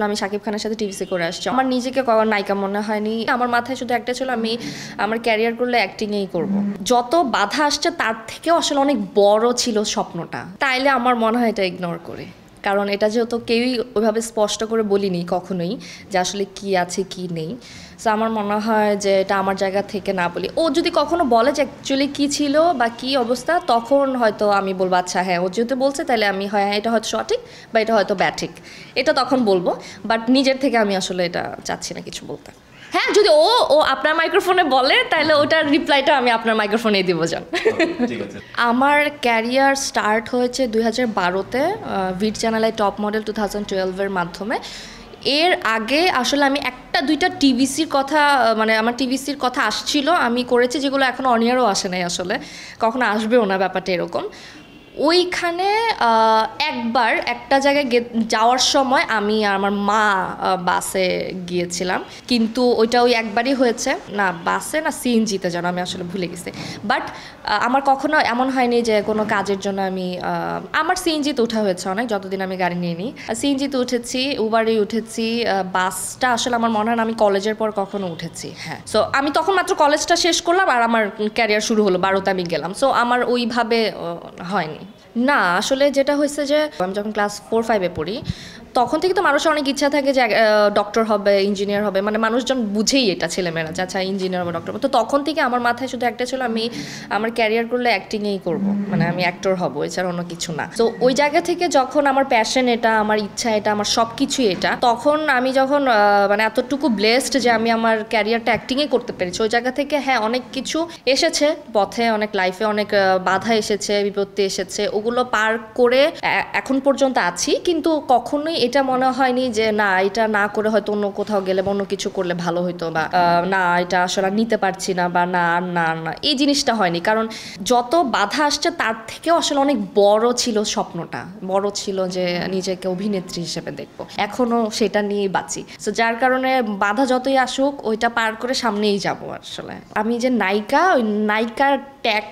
আমি শাকিব খানের সাথে টিভিসি করে আসছি। আমার নিজেকে নায়িকা মনে হয়নি। আমার মাথায় শুধু একটা ছিল, আমি আমার ক্যারিয়ার করলে অ্যাক্টিংয়েই করব। যত বাধা আসছে তার থেকেও আসলে অনেক বড় ছিল স্বপ্নটা। তাইলে আমার মনে হয় এটা ইগনোর করে, কারণ এটা যেহেতু কেউই ওইভাবে স্পষ্ট করে বলিনি কখনোই যে আসলে কি আছে কি নেই। সো আমার মনে হয় যে এটা আমার জায়গা থেকে না বলি। ও যদি কখনো বলে যে অ্যাকচুয়ালি কী ছিল বা কী অবস্থা, তখন হয়তো আমি বলবো আচ্ছা হ্যাঁ ও যেহেতু বলছে তাহলে আমি হয় হ্যাঁ এটা হয়তো সঠিক বা এটা হয়তো ব্যাঠিক, এটা তখন বলবো। বাট নিজের থেকে আমি আসলে এটা চাচ্ছি না কিছু বলতে। হ্যাঁ, যদি ও ও আপনার মাইক্রোফোনে বলে তাহলে ওটার রিপ্লাইটা আমি আপনার মাইক্রোফোনে দিব যান। আমার ক্যারিয়ার স্টার্ট হয়েছে 2012-তে ভিড চ্যানেলে টপ মডেল 2012-এর মাধ্যমে। এর আগে আসলে আমি একটা দুইটা টিভিসির কথা, মানে আমার টিভিসির কথা আসছিল, আমি করেছি, যেগুলো এখনও অনিয়ারও আসে নাই, আসলে কখনো আসবেও না, ব্যাপারটা এরকম। ওইখানে একবার একটা জায়গায় যাওয়ার সময় আমি আর আমার মা বাসে গিয়েছিলাম, কিন্তু ওইটা ওই একবারই হয়েছে, না বাসে না সিএনজিতে যেন, আমি আসলে ভুলে গেছি। বাট আমার কখনো এমন হয়নি যে কোনো কাজের জন্য আমি আমার সিএনজিতে ওঠা হয়েছে অনেক, যতদিন আমি গাড়ি নিয়ে নিই সিএনজিতে উঠেছি, উবারে উঠেছি। বাসটা আসলে আমার মনে হয় না আমি কলেজের পর কখনো উঠেছি। হ্যাঁ, সো আমি তখন মাত্র কলেজটা শেষ করলাম আর আমার ক্যারিয়ার শুরু হলো, 12তে আমি গেলাম। সো আমার ওইভাবে হয়নি। না, আসলে যেটা হয়েছে যে আমি যখন ক্লাস 4-5-এ পড়ি তখন থেকে তো মানুষের অনেক ইচ্ছা থাকে যে ডক্টর হবে, ইঞ্জিনিয়ার হবে, মানে মানুষজন বুঝেই এটা ছেলেমেয়েরা যে আচ্ছা ইঞ্জিনিয়ার হবে, ডক্টর হবে। তো তখন থেকে আমার মাথায় শুধু একটা ছিল, আমি আমার ক্যারিয়ার করলে অ্যাক্টিংয়েই করব, মানে আমি অ্যাক্টর হব, এছাড়া অন্য কিছু না। তো ওই জায়গা থেকে যখন আমার প্যাশন এটা, আমার ইচ্ছা এটা, আমার সব কিছুই এটা, তখন আমি যখন মানে এতটুকু ব্লেসড যে আমি আমার ক্যারিয়ারটা অ্যাক্টিংয়ে করতে পেরেছি, ওই জায়গা থেকে হ্যাঁ অনেক কিছু এসেছে পথে, অনেক লাইফে অনেক বাধা এসেছে, বিপত্তি এসেছে, ওগুলো পার করে এখন পর্যন্ত আছি। কিন্তু কখনোই এটা মনে হয়নি যে না এটা না করে হয়তো অন্য কোথাও গেলে বা অন্য কিছু করলে ভালো হতো, বা না এটা আসলে নিতে পারছি না, বা না না না, এই জিনিসটা হয়নি। কারণ যত বাধা আসছে তার থেকেও আসলে অনেক বড় ছিল স্বপ্নটা, বড় ছিল যে নিজেকে অভিনেত্রী হিসেবে দেখবো, এখনো সেটা নিয়েই বাঁচি। সো যার কারণে বাধা যতই আসুক ওইটা পার করে সামনেই যাবো। আসলে আমি যে নায়িকা, ওই নায়িকার ট্যাগ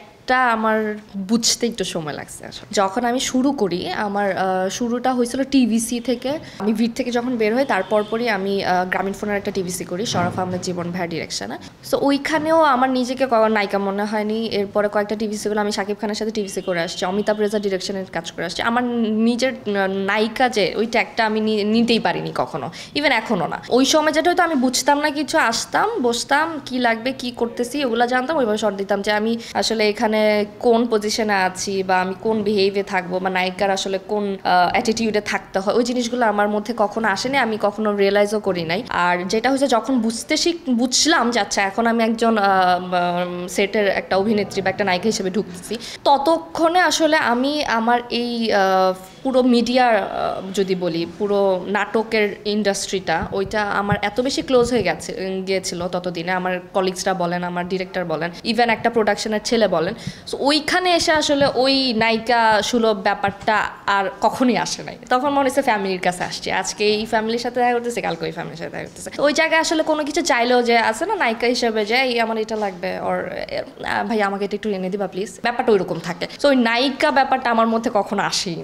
আমার বুঝতে একটু সময় লাগছে। আসলে যখন আমি শুরু করি, আমার শুরুটা হয়েছিল টিভিসি থেকে। আমি ভিড় থেকে যখন বের হই তারপর পরই আমি গ্রামীণ ফোনের একটা টিভিসি করি, শরফ আহমেদ জীবন ভাইয়ের ডিরেকশনে। সো ওইখানেও আমার নিজেকে নায়িকা মনে হয়নি। এরপরে কয়েকটা টিভিসিগুলো আমি শাকিব খানের সাথে টিভিসি করে আসছি, অমিতাভ রেজা ডিরেকশনের কাজ করে আসছি। আমার নিজের নায়িকা যে ওই ট্যাগটা আমি নিতেই পারিনি কখনো, ইভেন এখনও না। ওই সময় যেটা হয়তো আমি বুঝতাম না কিছু, আসতাম বসতাম, কি লাগবে কি করতেছি ওগুলো জানতাম, ওইভাবে শর্ট দিতাম যে আমি আসলে এখানে কোন পজিশনে আছি বা আমি কোন বিহেভিয়ারে থাকবো, বা নায়িকার আসলে কোন অ্যাটিটিউডে থাকতে হয়, ওই জিনিসগুলো আমার মধ্যে কখনো আসেনি, আমি কখনো রিয়েলাইজও করি নাই। আর যেটা হচ্ছে যখন বুঝলাম যে আচ্ছা এখন আমি একজন সেটের একটা অভিনেত্রী বা একটা নায়িকা হিসেবে ঢুকতেছি, ততক্ষণে আসলে আমি আমার এই পুরো মিডিয়ার যদি বলি পুরো নাটকের ইন্ডাস্ট্রিটা, ওইটা আমার এত বেশি ক্লোজ হয়ে গিয়েছিল ততদিনে। আমার কলিগসরা বলেন, আমার ডিরেক্টর বলেন, ইভেন একটা প্রোডাকশনের ছেলে বলেন। সো ওইখানে এসে আসলে ওই নায়িকা সুলভ ব্যাপারটা আর কখনোই আসে নাই। তখন মনে হচ্ছে ফ্যামিলির কাছে আসছে, আজকে এই ফ্যামিলির সাথে দেখা করতেছে, কালকে ওই ফ্যামিলির সাথে দেখা করতেছে। ওই জায়গায় আসলে কোনো কিছু চাইলেও যে আছে না নায়িকা হিসেবে যে এই আমার এটা লাগবে, ওর ভাই আমাকে এটা একটু এনে দিবা প্লিজ, ব্যাপারটা ওইরকম থাকে। তো ওই নায়িকা ব্যাপারটা আমার মধ্যে কখনো আসেই।